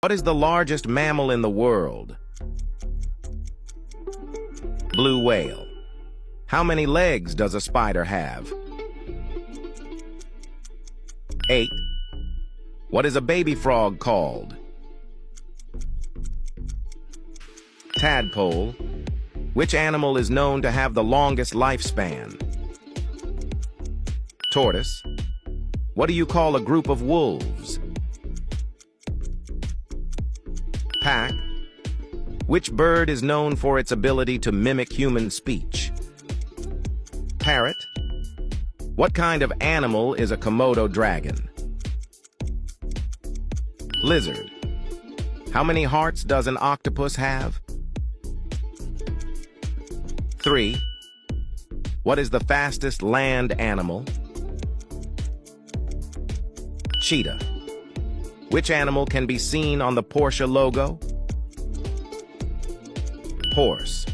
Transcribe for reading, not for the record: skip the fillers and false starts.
What is the largest mammal in the world? Blue whale. How many legs does a spider have? 8. What is a baby frog called? Tadpole. Which animal is known to have the longest lifespan? Tortoise. What do you call a group of wolves? Pack. Which bird is known for its ability to mimic human speech? Parrot. What kind of animal is a Komodo dragon? Lizard. How many hearts does an octopus have? 3. What is the fastest land animal? Cheetah. Which animal can be seen on the Porsche logo? Horse.